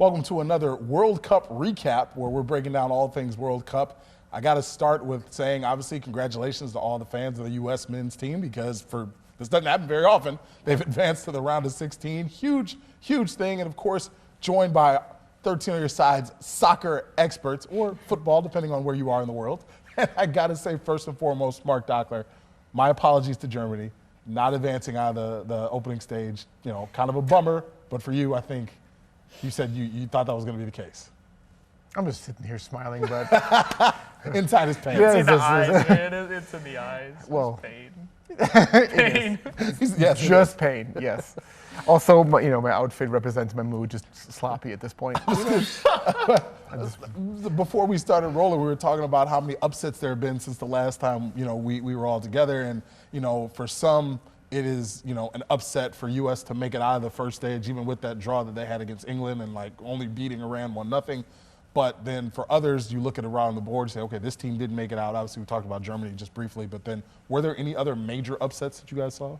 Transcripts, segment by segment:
Welcome to another World Cup recap where we're breaking down all things World Cup. I got to start with saying, obviously, congratulations to all the fans of the U.S. men's team because this doesn't happen very often. They've advanced to the round of 16. Huge, huge thing. And, of course, joined by 13 of your side's soccer experts, or football, depending on where you are in the world. And I got to say, first and foremost, Marc Dachtler, my apologies to Germany. Not advancing out of the opening stage, kind of a bummer. But for you, I think you said you thought that was going to be the case. I'm just sitting here smiling, but inside his pants. It's in the eyes, man. It's in the eyes. Well, pain. Yes, just pain. Yes. Also, my outfit represents my mood. Just sloppy at this point. Before we started rolling, we were talking about how many upsets there have been since the last time we were all together, and for some it is an upset for U.S. to make it out of the first stage, even with that draw that they had against England and only beating Iran 1-0. But then for others, you look at around the board and say, okay, this team didn't make it out. Obviously, we talked about Germany just briefly, but then were there any other major upsets that you guys saw?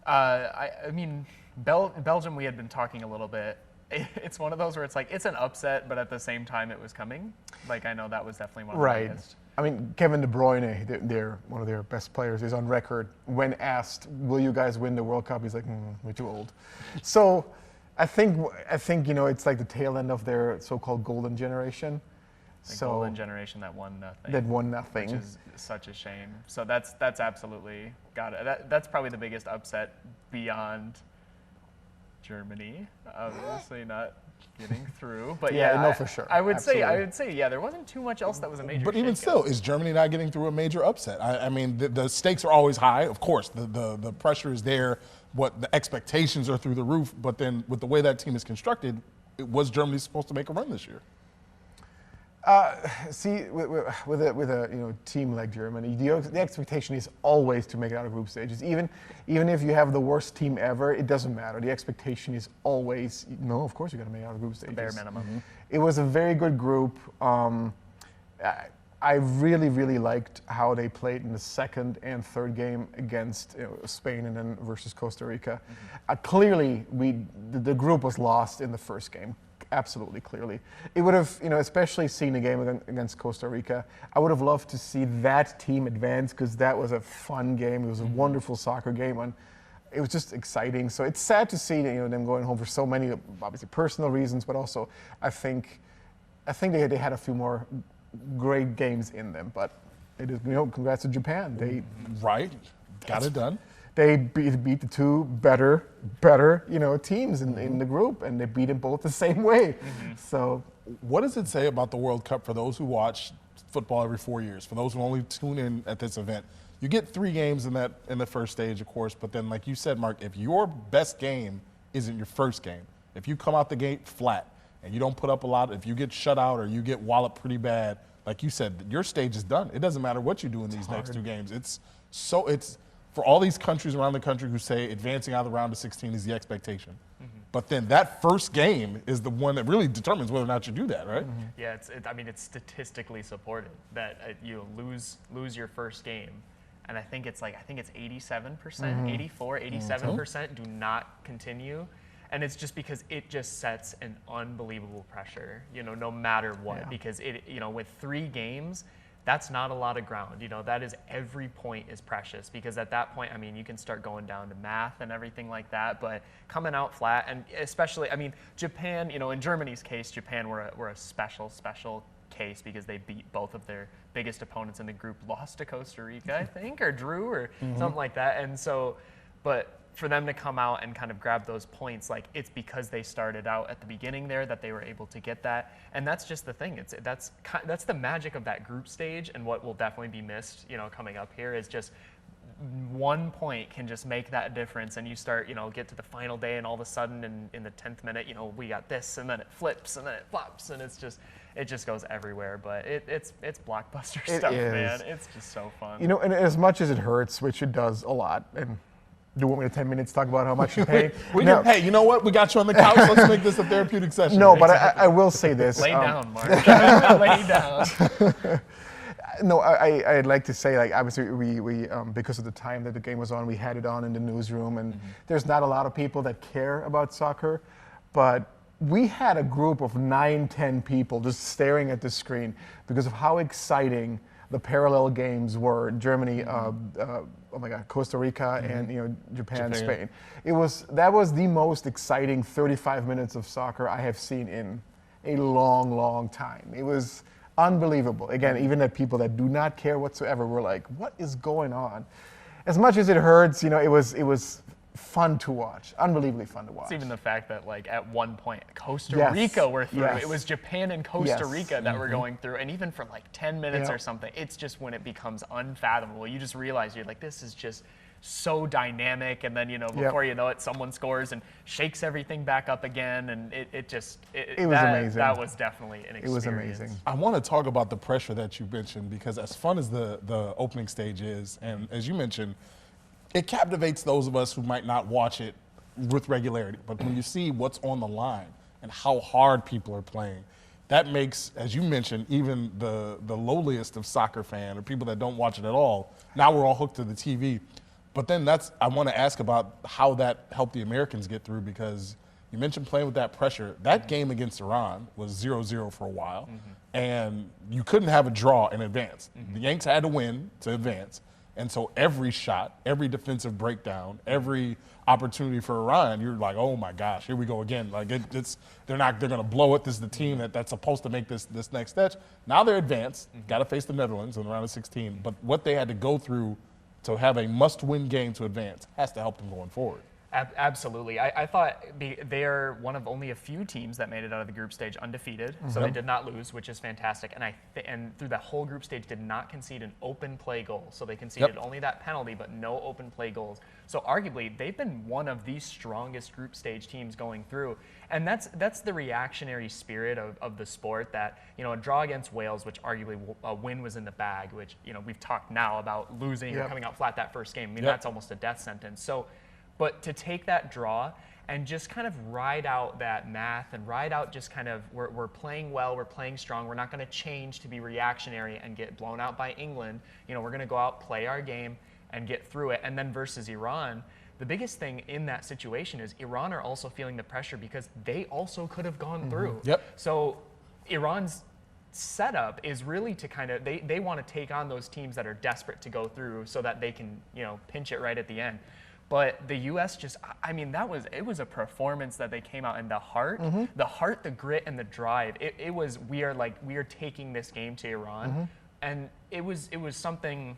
I mean, Belgium, we had been talking a little bit. It's one of those where it's an upset, but at the same time it was coming. I know that was definitely one of the biggest. I mean, Kevin De Bruyne, they're one of their best players, is on record when asked, will you guys win the World Cup? He's like, we're too old. So I think it's like the tail end of their so-called golden generation. Golden generation that won nothing. That won nothing. Which is such a shame. So that's absolutely got it. That's probably the biggest upset beyond Germany. Obviously not getting through, but for sure. I would say, there wasn't too much else that was a major. But even still, is Germany not getting through a major upset? I mean, the stakes are always high. Of course, the pressure is there. What the expectations are through the roof. But then, with the way that team is constructed, was Germany supposed to make a run this year? See, with a team like Germany, the expectation is always to make it out of group stages. Even if you have the worst team ever, it doesn't matter. The expectation is always, of course you're going to make it out of group stages. The bare minimum. Mm-hmm. It was a very good group. I really, really liked how they played in the second and third game against Spain and then versus Costa Rica. Mm-hmm. Clearly, the group was lost in the first game. Absolutely, clearly. It would have, especially seeing the game against Costa Rica, I would have loved to see that team advance because that was a fun game. It was a wonderful soccer game, and it was just exciting. So it's sad to see them going home for so many, obviously personal reasons, but also I think they had a few more great games in them. But it is, congrats to Japan. Got it done. They beat the two better teams in the group, and they beat them both the same way. Mm-hmm. So, what does it say about the World Cup for those who watch football every 4 years? For those who only tune in at this event, you get 3 games in the first stage, of course. But then, like you said, Marc, if your best game isn't your first game, if you come out the gate flat and you don't put up a lot, if you get shut out or you get walloped pretty bad, like you said, your stage is done. It doesn't matter what you do in these next 2 games. It's for all these countries around the country who say advancing out of the round of 16 is the expectation. Mm-hmm. But then that first game is the one that really determines whether or not you do that, right? Mm-hmm. Yeah, it's statistically supported that you lose your first game. And I think it's 87%, 84, 87% do not continue. And it's just because it just sets an unbelievable pressure, no matter what. Yeah. Because with 3 games, that's not a lot of ground. That is every point is precious because at that point, you can start going down to math and everything like that. But coming out flat, and especially, Japan, in Germany's case, Japan were a special case because they beat both of their biggest opponents in the group, lost to Costa Rica, I think, or drew or something like that. And so, but for them to come out and kind of grab those points, it's because they started out at the beginning there that they were able to get that, and that's just the thing. That's the magic of that group stage, and what will definitely be missed, coming up here is just 1 point can just make that difference, and you start, get to the final day, and all of a sudden in the 10th minute, we got this, and then it flips, and then it flops, and it just goes everywhere. But it's blockbuster stuff, man. It's just so fun. And as much as it hurts, which it does a lot, and do you want me to 10 minutes to talk about how much you pay? Hey, you know what? We got you on the couch. Let's make this a therapeutic session. No, but I will say this. Lay down, Marc. Lay down. No, I'd like to say, obviously, we because of the time that the game was on, we had it on in the newsroom, and there's not a lot of people that care about soccer, but we had a group of 9, 10 people just staring at the screen because of how exciting the parallel games were. Germany, oh my God, Costa Rica, and Japan, Spain. That was the most exciting 35 minutes of soccer I have seen in a long, long time. It was unbelievable. Again, even that people that do not care whatsoever were like, "What is going on?" As much as it hurts, it was fun to watch, unbelievably fun to watch. It's even the fact that, like, at one point, Costa Rica were through. Yes. It was Japan and Costa Rica that were going through, and even for like 10 minutes or something, it's just when it becomes unfathomable. You just realize you're like, this is just so dynamic, and then before you know it, someone scores and shakes everything back up again, and it was amazing. That was definitely an experience. It was amazing. I want to talk about the pressure that you mentioned, because as fun as the opening stage is, and as you mentioned, it captivates those of us who might not watch it with regularity. But when you see what's on the line and how hard people are playing, that makes, as you mentioned, even the lowliest of soccer fan or people that don't watch it at all, now we're all hooked to the TV. But then I want to ask about how that helped the Americans get through, because you mentioned playing with that pressure. That game against Iran was 0-0 for a while, and you couldn't have a draw in advance. The Yanks had to win to advance. And so every shot, every defensive breakdown, every opportunity for Iran, you're like, oh my gosh, here we go again. Like they're going to blow it. This is the team that's supposed to make this next stretch. Now they're advanced, got to face the Netherlands in the round of 16. But what they had to go through to have a must-win game to advance has to help them going forward. Absolutely. I thought they are one of only a few teams that made it out of the group stage undefeated, so they did not lose, which is fantastic. And through that whole group stage did not concede an open play goal. So they conceded only that penalty, but no open play goals. So arguably, they've been one of the strongest group stage teams going through. And that's the reactionary spirit of the sport, that, a draw against Wales, which arguably a win was in the bag, which, we've talked now about losing or coming out flat that first game. I mean, that's almost a death sentence. So, but to take that draw and just kind of ride out that math and ride out just kind of, we're playing well, we're playing strong, we're not going to change to be reactionary and get blown out by England. We're going to go out, play our game, and get through it. And then versus Iran, the biggest thing in that situation is Iran are also feeling the pressure because they also could have gone through. So Iran's setup is really to kind of, they want to take on those teams that are desperate to go through so that they can, pinch it right at the end. But the U.S. just, it was a performance that they came out in the heart, the grit, and the drive. It was, we are taking this game to Iran, and it was something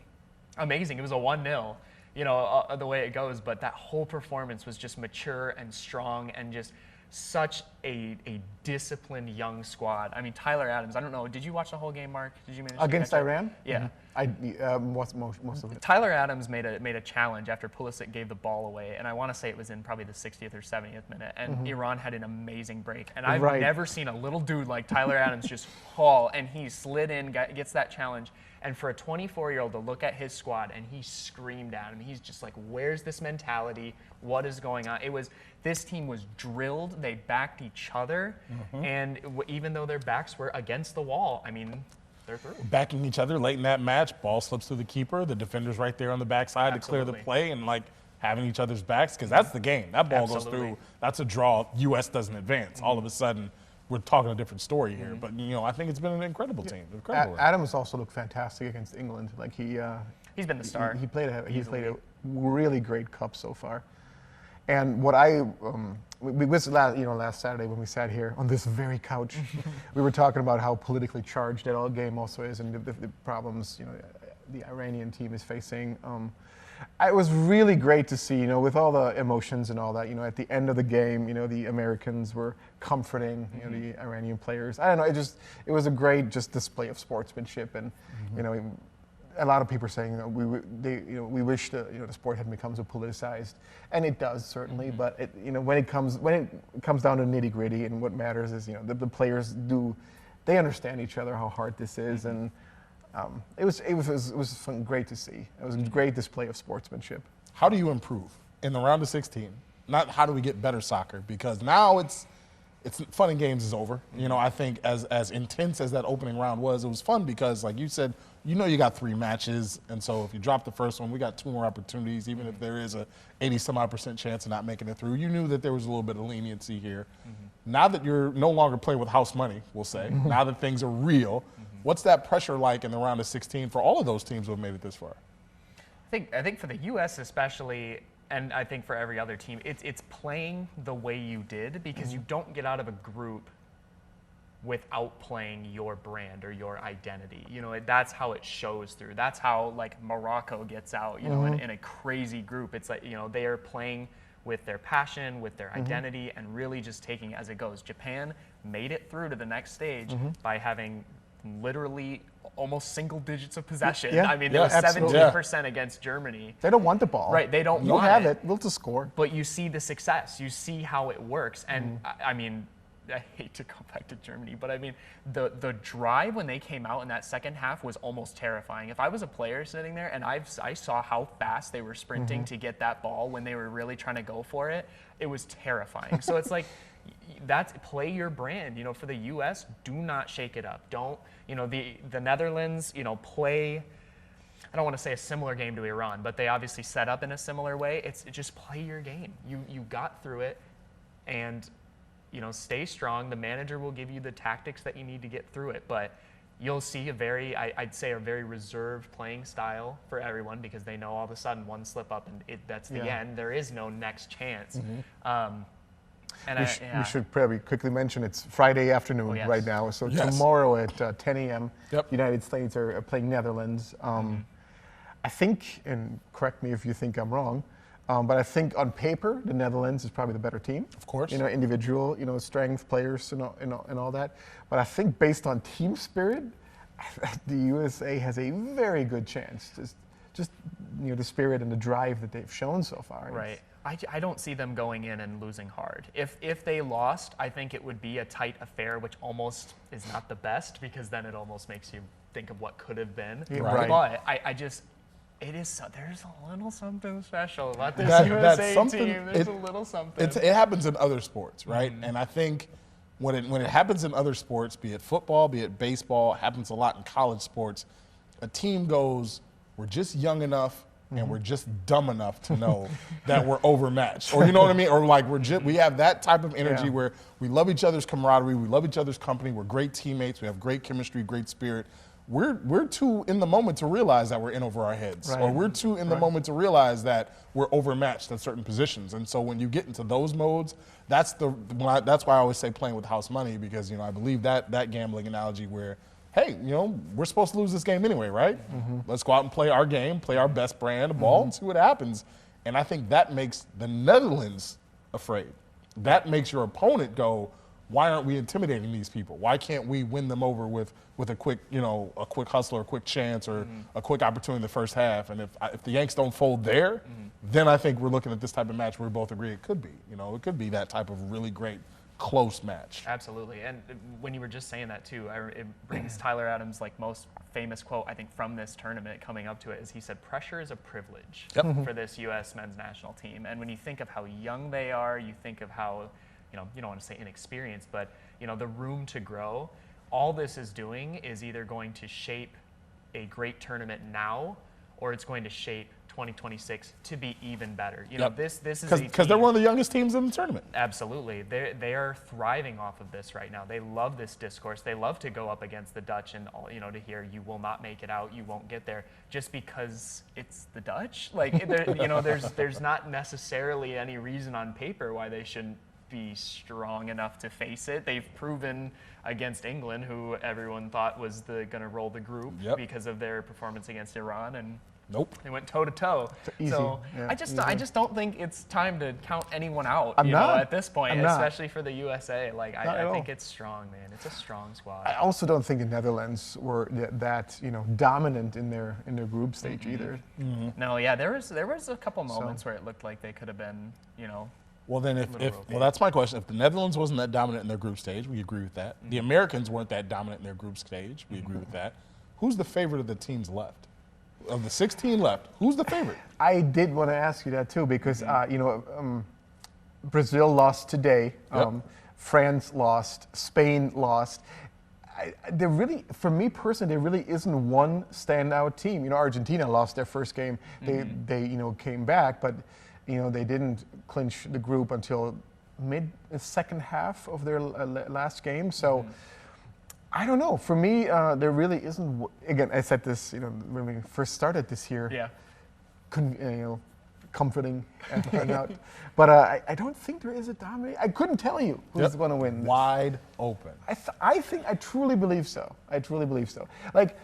amazing. It was a 1-0, the way it goes. But that whole performance was just mature and strong, and just such a disciplined young squad. I mean, Tyler Adams, I don't know, did you watch the whole game, Marc? Did you manage against to Iran? Yeah. I most of it. Tyler Adams made a challenge after Pulisic gave the ball away, and I want to say it was in probably the 60th or 70th minute, and Iran had an amazing break. And I've never seen a little dude like Tyler Adams just haul, and he slid in, gets that challenge. And for a 24-year-old to look at his squad, and he screamed at him. He's just like, where's this mentality? What is going on? This team was drilled. They backed each other. And even though their backs were against the wall, I mean, they're through. Backing each other late in that match, ball slips through the keeper, the defender's right there on the backside to clear the play, and having each other's backs, because that's the game. That ball goes through, that's a draw. U.S. doesn't advance. All of a sudden, we're talking a different story here. But, I think it's been an incredible team. Adams also looked fantastic against England. He's been the star. He played a really great cup so far. And what we was last Saturday when we sat here on this very couch, we were talking about how politically charged that all game also is, and the problems the Iranian team is facing. It was really great to see, with all the emotions and all that. At the end of the game, the Americans were comforting, the Iranian players. I don't know. It was a great display of sportsmanship, and a lot of people are saying, we wish the sport hadn't become so politicized, and it does certainly. But when it comes down to nitty gritty, and what matters is the players they understand each other, how hard this is, and it was fun, great to see. It was a great display of sportsmanship. How do you improve in the round of 16? Not how do we get better soccer, because now it's fun and games is over. I think as intense as that opening round was, it was fun because, like you said, you got 3 matches, and so if you drop the first one, we got 2 more opportunities. Even if there is a 80-some-odd% chance of not making it through, you knew that there was a little bit of leniency here. Now that you're no longer playing with house money, we'll say, now that things are real, what's that pressure like in the round of 16 for all of those teams who have made it this far? I think for the U.S. especially, and I think for every other team, it's playing the way you did, because you don't get out of a group without playing your brand or your identity. You know, that's how it shows through. That's how, like, Morocco gets out, you know, in a crazy group. It's like, you know, they are playing with their passion, with their identity, and really just taking it as it goes. Japan made it through to the next stage by having literally almost single digits of possession. Yeah. I mean, there was absolutely. 17% against Germany. They don't want the ball. Right, they don't You'll want have it. We'll just score. But you see the success. You see how it works. And I mean, I hate to go back to Germany, but I mean, the drive when they came out in that second half was almost terrifying. If I was a player sitting there and I saw how fast they were sprinting to get that ball when they were really trying to go for it, it was terrifying. So it's like, play your brand. You know, for the U.S., do not shake it up. Don't, you know, the Netherlands, you know, play, I don't want to say a similar game to Iran, but they obviously set up in a similar way. It's just play your game. You got through it, and, you know, stay strong. The manager will give you the tactics that you need to get through it, but you'll see I'd say a very reserved playing style for everyone, because they know all of a sudden one slip up and that's the end. There is no next chance. And we should probably quickly mention it's Friday afternoon right now. So tomorrow at 10 a.m., United States are playing Netherlands. I think, and correct me if you think I'm wrong, but I think on paper the Netherlands is probably the better team. Of course. You know, individual, you know, strength, players, and all that. But I think based on team spirit, the USA has a very good chance. Just you know, the spirit and the drive that they've shown so far. Right. I don't see them going in and losing hard. If they lost, I think it would be a tight affair, which almost is not the best, because then it almost makes you think of what could have been. Yeah, right. But there's a little something special about this That's USA something, team. There's a little something. It happens in other sports, right? And I think when it happens in other sports, be it football, be it baseball, it happens a lot in college sports, a team goes, we're just young enough and we're just dumb enough to know that we're overmatched. Or you know what I mean? Or like we have that type of energy where we love each other's camaraderie, we love each other's company, we're great teammates, we have great chemistry, great spirit. We're too in the moment to realize that we're in over our heads. Or we're too in the moment to realize that we're overmatched at certain positions. And so when you get into those modes, that's why I always say playing with house money, because, you know, I believe that gambling analogy where, hey, you know, we're supposed to lose this game anyway, right? Let's go out and play our game, play our best brand of ball, and see what happens. And I think that makes the Netherlands afraid. That makes your opponent go, why aren't we intimidating these people? Why can't we win them over with a quick, you know, a quick hustle or a quick chance or a quick opportunity in the first half? And if the Yanks don't fold there, then I think we're looking at this type of match where we both agree it could be. You know, it could be that type of really great close match. Absolutely. And when you were just saying that too, it brings Tyler Adams' like most famous quote, I think, from this tournament coming up to it, is he said, pressure is a privilege for this U.S. men's national team. And when you think of how young they are, you think of how, you know, you don't want to say inexperienced, but, you know, the room to grow, all this is doing is either going to shape a great tournament now, or it's going to shape 2026 to be even better. You know, this is because they're one of the youngest teams in the tournament. Absolutely, they are thriving off of this right now. They love this discourse. They love to go up against the Dutch and, you know, to hear you will not make it out, you won't get there, just because it's the Dutch. Like, you know, there's not necessarily any reason on paper why they shouldn't be strong enough to face it. They've proven against England, who everyone thought was going to roll the group because of their performance against Iran, and they went toe to toe. So I just don't think it's time to count anyone out. At this point, especially for the USA. Like I think it's strong, man. It's a strong squad. I also don't think the Netherlands were that dominant in their group stage either. No, yeah, there was a couple moments where it looked like they could have been, you know. Well, then well, that's my question. If the Netherlands wasn't that dominant in their group stage, we agree with that. The Americans weren't that dominant in their group stage, we agree with that. Who's the favorite of the teams left? Of the 16 left, who's the favorite? I did want to ask you that too, because Brazil lost today, France lost, Spain lost. For me personally, there really isn't one standout team. You know, Argentina lost their first game. They came back, but they didn't clinch the group until second half of their last game. So I don't know. For me, there really isn't. Again, I said this, when we first started this year. Yeah. Comforting hangout. But I don't think there is a dominant. I couldn't tell you who's going to win this. Wide open. I truly believe so. Like,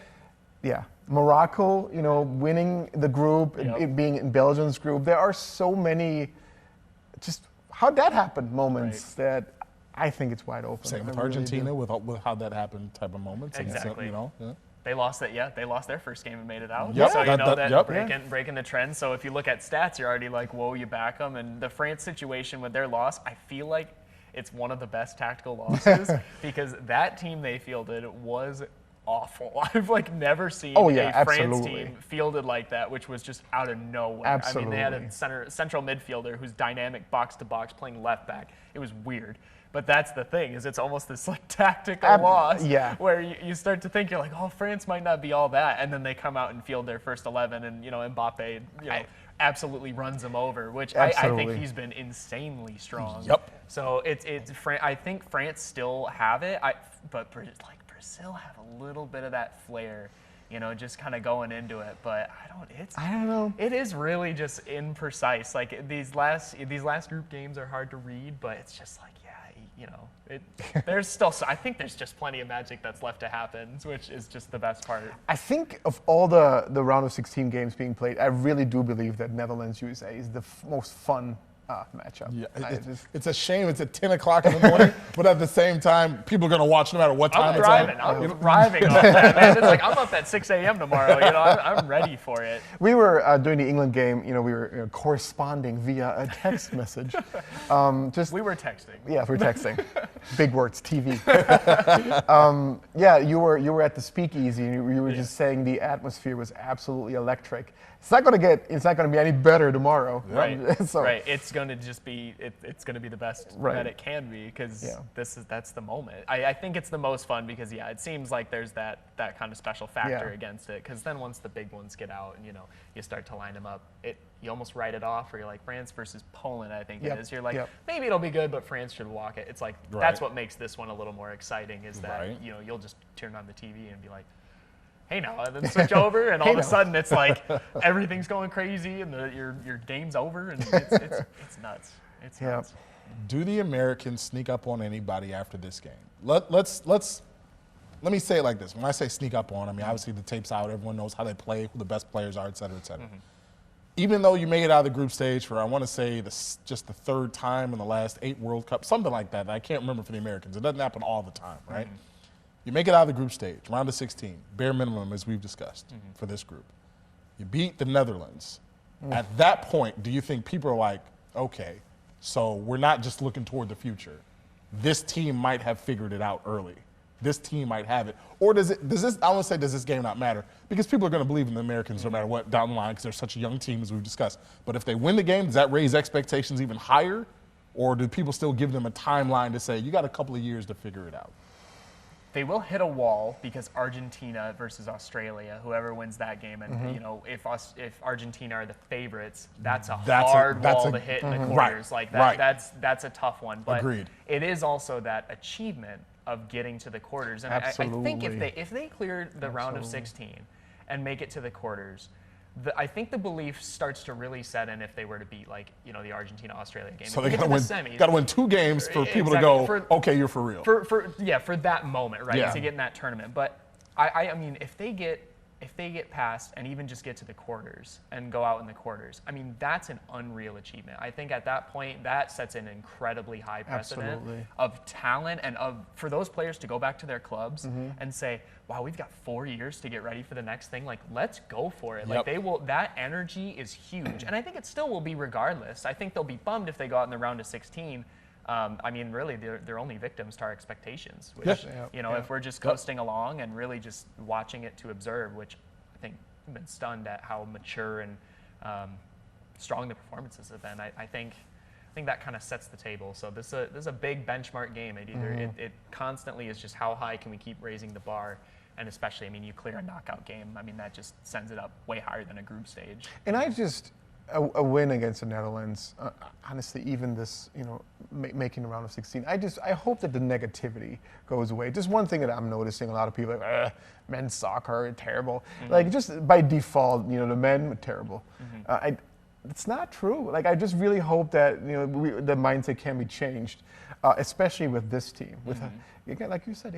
yeah, Morocco, winning the group, it being in Belgium's group. There are so many, just how'd that happen moments that I think it's wide open. Same with Argentina, with how that happened type of moments. Exactly. Yeah. They lost it. Yeah, they lost their first game and made it out. Yep. So breaking the trend. So if you look at stats, you're already like, whoa, you back them. And the France situation with their loss, I feel like it's one of the best tactical losses because that team they fielded was awful. I've never seen a France team fielded like that, which was just out of nowhere. Absolutely. I mean, they had a central midfielder who's dynamic box to box playing left back. It was weird. But that's the thing, is it's almost this tactical loss where you start to think, you're like, oh, France might not be all that. And then they come out and field their first 11 and, Mbappe, absolutely runs them over, which I think he's been insanely strong. Yep. So I think France still have it, but Brazil have a little bit of that flair, just kind of going into it. But I don't know. It is really just imprecise. Like these last group games are hard to read, but it's just there's still. I think there's just plenty of magic that's left to happen, which is just the best part. I think of all the round of 16 games being played, I really do believe that Netherlands-USA is the most fun matchup. Yeah, it's a shame it's at 10 o'clock in the morning, but at the same time, people are going to watch no matter what time it's on. I'm driving off that, man. It's like, I'm up at 6 a.m. tomorrow. I'm ready for it. We were, during the England game, we were corresponding via a text message. We were texting. Yeah, we were texting. Big words, TV. You were at the speakeasy, and you were just saying the atmosphere was absolutely electric. It's not going to be any better tomorrow. Right. Right. It's going to just be. It's going to be the best that it can be because that's the moment. I think it's the most fun because it seems like there's that kind of special factor against it because then once the big ones get out and you start to line them up, you almost write it off. Where you're like France versus Poland, I think it is. You're like maybe it'll be good, but France should walk it. It's like that's what makes this one a little more exciting is that you'll just turn on the TV and be like, hey now, and then switch over, and all of a sudden it's like everything's going crazy, and your game's over, and it's nuts. It's nuts. Do the Americans sneak up on anybody after this game? Let me say it like this. When I say sneak up on, I mean obviously the tape's out, everyone knows how they play, who the best players are, et cetera, et cetera. Even though you made it out of the group stage for, I want to say, just the third time in the last 8 World Cups, something like that. I can't remember for the Americans. It doesn't happen all the time, right? You make it out of the group stage, round of 16, bare minimum as we've discussed for this group. You beat the Netherlands. At that point, do you think people are like, okay, so we're not just looking toward the future. This team might have figured it out early. This team might have it. Or does this game not matter? Because people are going to believe in the Americans no matter what down the line because they're such a young team as we've discussed. But if they win the game, does that raise expectations even higher? Or do people still give them a timeline to say, you got a couple of years to figure it out? They will hit a wall because Argentina versus Australia, whoever wins that game, and if Argentina are the favorites, that's a hard wall to hit in the quarters. Like that, that's a tough one. But it is also that achievement of getting to the quarters. And I think if they clear the round of 16 and make it to the quarters, I think the belief starts to really set in if they were to beat the Argentina-Australia game. So they got to win 2 games for people to go, okay, you're for real. For that moment, right? To get in that tournament. But I mean, if they get past and even just get to the quarters and go out in the quarters, I mean, that's an unreal achievement. I think at that point, that sets an incredibly high precedent of talent and for those players to go back to their clubs and say, wow, we've got 4 years to get ready for the next thing. Like, let's go for it. Like, that energy is huge. And I think it still will be regardless. I think they'll be bummed if they go out in the round of 16. I mean, really, they're only victims to our expectations. Which, if we're just coasting along and really just watching it to observe, which I think I've been stunned at how mature and strong the performances have been. I think that kind of sets the table. So this is a big benchmark game. It constantly is just how high can we keep raising the bar. And especially, I mean, you clear a knockout game. I mean, that just sends it up way higher than a group stage. And a win against the Netherlands, honestly, even this, making the round of 16, I hope that the negativity goes away. Just one thing that I'm noticing, a lot of people are like, men's soccer, terrible. Like, just by default, the men are terrible. It's not true. Like, I just really hope that, the mindset can be changed, especially with this team. Again, like you said,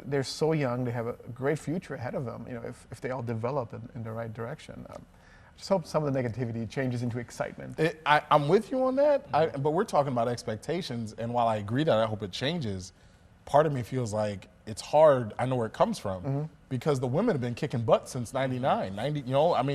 they're so young, they have a great future ahead of them, if they all develop in the right direction. Just hope some of the negativity changes into excitement. I'm with you on that, but we're talking about expectations, and while I agree that I hope it changes, part of me feels like it's hard. I know where it comes from because the women have been kicking butt since '99,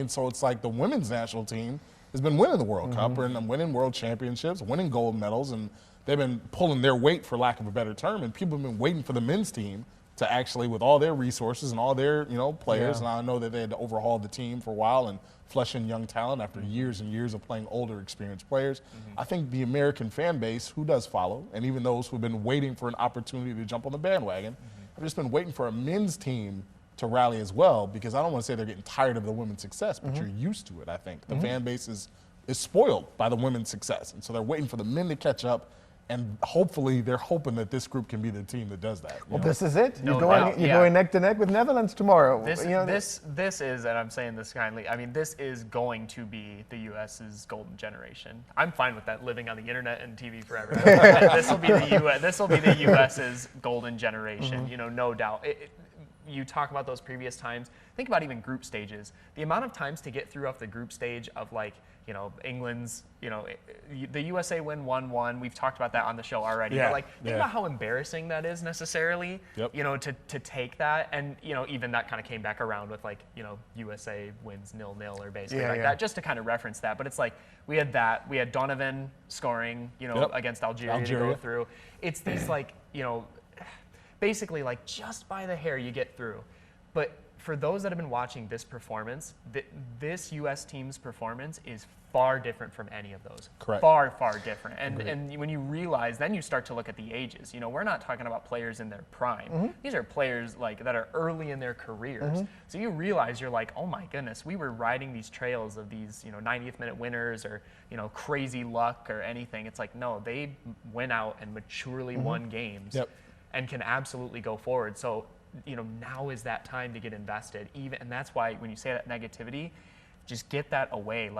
so it's like the women's national team has been winning the World Cup and winning world championships, winning gold medals, and they've been pulling their weight, for lack of a better term, and people have been waiting for the men's team to actually, with all their resources and all their players, and I know that they had to overhaul the team for a while and flush in young talent after years and years of playing older, experienced players. I think the American fan base, who does follow, and even those who've been waiting for an opportunity to jump on the bandwagon, have just been waiting for a men's team to rally as well, because I don't want to say they're getting tired of the women's success, but you're used to it, I think. The fan base is spoiled by the women's success, and so they're waiting for the men to catch up. And hopefully, they're hoping that this group can be the team that does that. Well, this is it. No you're doubt. going neck to neck with Netherlands tomorrow. This is, and I'm saying this kindly, I mean, this is going to be the U.S.'s golden generation. I'm fine with that, living on the internet and TV forever. This will be the U.S.'s golden generation, no doubt. You talk about those previous times. Think about even group stages. The amount of times to get through off the group stage of England's, the USA win 1-1. We've talked about that on the show already. Yeah, but think about how embarrassing that is necessarily. Yep. To take that, and even that kind of came back around with USA wins 0-0 or basically that, just to kind of reference that. But it's like we had Donovan scoring, against Algeria to go through. It's these basically just by the hair you get through. But for those that have been watching this performance, this U.S. team's performance is far different from any of those. Correct. Far, far different. And when you realize, then you start to look at the ages. We're not talking about players in their prime. These are players that are early in their careers. So you realize you're like, oh my goodness, we were riding these trails of these 90th minute winners or crazy luck or anything. It's like, no, they went out and maturely won games and can absolutely go forward. So now is that time to get invested. And that's why when you say that negativity, just get that away.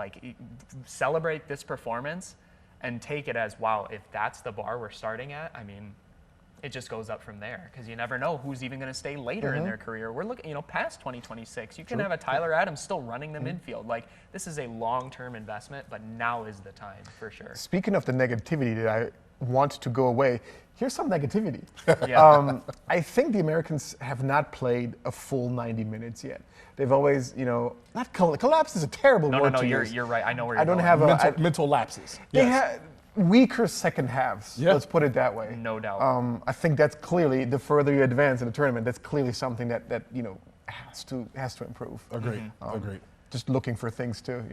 Celebrate this performance and take it as, wow, if that's the bar we're starting at, I mean, it just goes up from there, because you never know who's even going to stay later in their career. We're looking, past 2026. You can have a Tyler Adams still running the midfield. This is a long-term investment, but now is the time for sure. Speaking of the negativity that I want to go away, here's some negativity. I think the Americans have not played a full 90 minutes yet. They've always, not collapse is a terrible word to use. You're right. I know where you're I don't going. have mental lapses. They have weaker second halves. Let's put it that way. No doubt. I think that's clearly, the further you advance in the tournament, that's clearly something that has to improve. Agreed. Agreed. Just looking for things to,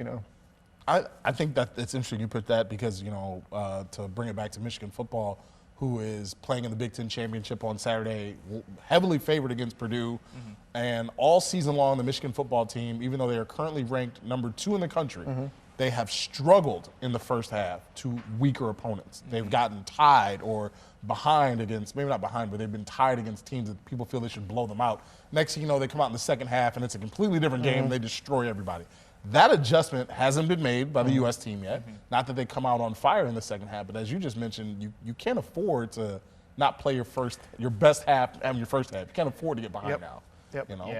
I think that it's interesting you put that because, to bring it back to Michigan football, who is playing in the Big Ten Championship on Saturday, heavily favored against Purdue. And all season long, the Michigan football team, even though they are currently ranked number 2 in the country, they have struggled in the first half to weaker opponents. They've gotten tied or behind against, maybe not behind, but they've been tied against teams that people feel they should blow them out. Next thing you know, they come out in the second half, and it's a completely different game, and they destroy everybody. That adjustment hasn't been made by the U.S. team yet. Not that they come out on fire in the second half, but as you just mentioned, you can't afford to not play your best half and your first half. You can't afford to get behind now.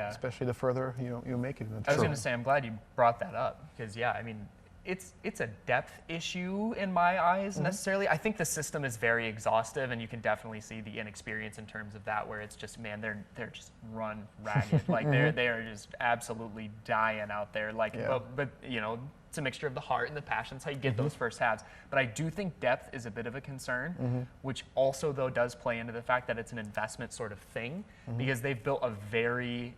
Especially the further you make it. I was going to say, I'm glad you brought that up because, I mean, it's a depth issue in my eyes necessarily. I think the system is very exhaustive, and you can definitely see the inexperience in terms of that, where it's just, man, they're just run ragged. They are just absolutely dying out there. But it's a mixture of the heart and the passion. That's how you get those first halves. But I do think depth is a bit of a concern, which also though does play into the fact that it's an investment sort of thing, because they've built a very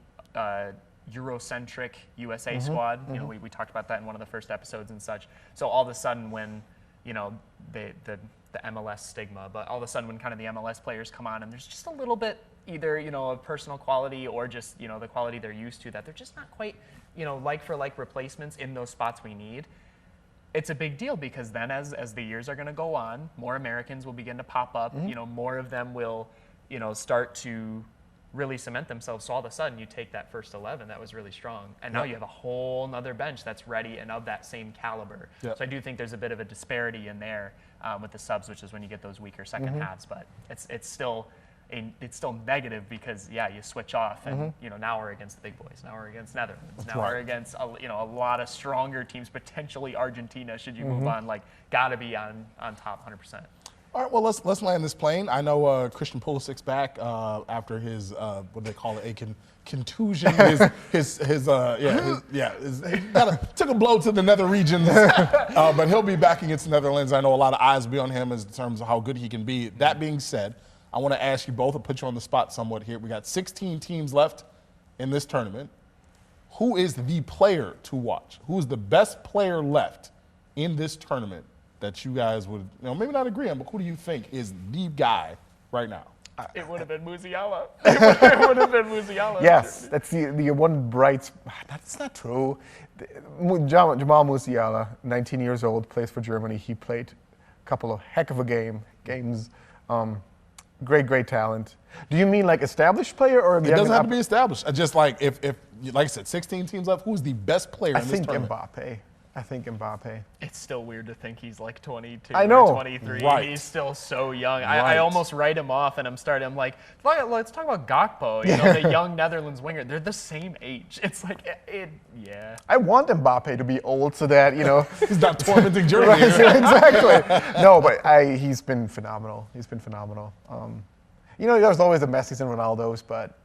Eurocentric USA squad. We talked about that in one of the first episodes and such. So all of a sudden when, the MLS stigma, but all of a sudden when kind of the MLS players come on and there's just a little bit either, of personal quality or just, the quality they're used to, that they're just not quite, like for like replacements in those spots we need. it's a big deal because then as the years are going to go on, more Americans will begin to pop up. You know, more of them will, you know, start to really cement themselves. So all of a sudden you take that first 11 that was really strong, and now you have a whole nother bench that's ready and of that same caliber. So I do think there's a bit of a disparity in there with the subs, which is when you get those weaker second halves. But it's still negative because you switch off, and you know, now we're against the big boys, now we're against Netherlands, now we're against a lot of stronger teams, potentially Argentina. Should you move on, like, got to be on top 100%. All right, well, let's land this plane. I know Christian Pulisic's back after his what do they call it, a contusion. He took a blow to the nether regions, but he'll be back against the Netherlands. I know a lot of eyes will be on him in terms of how good he can be. That being said, I want to ask you both, I'll put you on the spot somewhat here. We got 16 teams left in this tournament. Who is the player to watch? Who is the best player left in this tournament that you guys would, you know, maybe not agree on, but who do you think is the guy right now? It would have been Musiala. It would have been Musiala. Yes, that's the one bright. That's not true. Jamal Musiala, 19 years old, plays for Germany. He played a couple of heck of a games. Great talent. Do you mean like established player, or it doesn't have to be established? Just like if like I said, 16 teams left. Who's the best player in this tournament? I think Mbappe. It's still weird to think he's like 22 I know. or 23. Right. He's still so young. Right. I almost write him off, and I'm like, let's talk about Gakpo, you know, the young Netherlands winger. They're the same age. It's like, I want Mbappe to be old so that, you know. He's not tormenting Germany. Exactly. No, but he's been phenomenal. You know, there's always the Messis and Ronaldos, but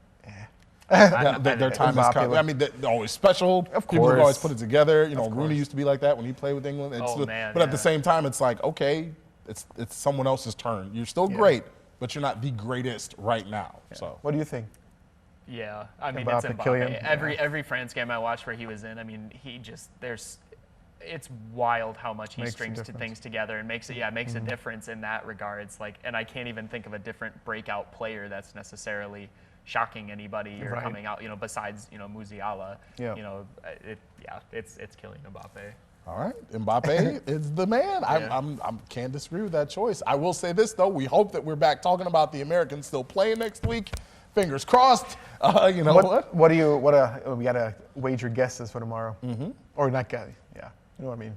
their time is coming. I mean, they're always special. Of People have course. always put it together. You know, Rooney used to be like that when he played with England. But at the same time, it's like, okay, it's someone else's turn. You're still great, but you're not the greatest right now. So, what do you think? Yeah, I mean, Mbappe, it's Mbappe. Kylian? Every France game I watched where he was in, I mean, it's wild how much he strings things together and makes a difference in that regard. It's like, and I can't even think of a different breakout player that's necessarily shocking anybody or coming out, you know, besides, you know, Musiala. Yeah. You know, it's killing Mbappe. all right, Mbappe is the man. I can't disagree with that choice. I will say this though: we hope that we're back talking about the Americans still playing next week. Fingers crossed. You know what? We gotta wager guesses for tomorrow, or not guess? Yeah, you know what I mean.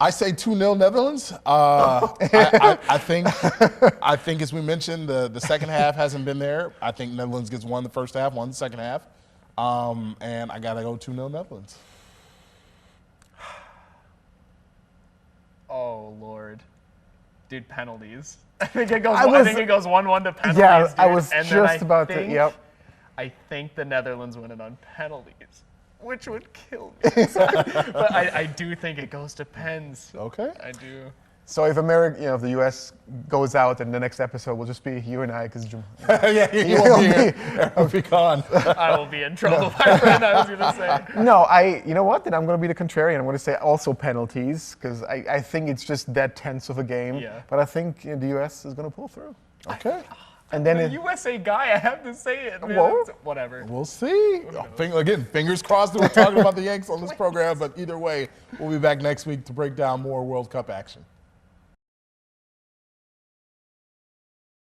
I say 2-0 Netherlands. I think, as we mentioned, the second half hasn't been there. I think Netherlands gets one the first half, one the second half, and I gotta go 2-0 Netherlands. Oh Lord, dude, penalties. I think it goes 1-1 to penalties. Yeah, dude. I was and just about to. Yep. I think the Netherlands win it on penalties, which would kill me. But I do think it goes to pens. Okay. I do. So if if the U.S. goes out, then the next episode will just be you and I, because yeah, you won't be here. I'll be gone. I will be in trouble, my friend. I was gonna say. No, you know what? Then I'm going to be the contrarian. I'm going to say also penalties, because I think it's just that tense of a game. Yeah. But I think the U.S. is going to pull through. Okay. And then The USA guy, I have to say it. Man. Whoa. Whatever. We'll see. Again, fingers crossed that we're talking about the Yanks on this program, but either way, we'll be back next week to break down more World Cup action.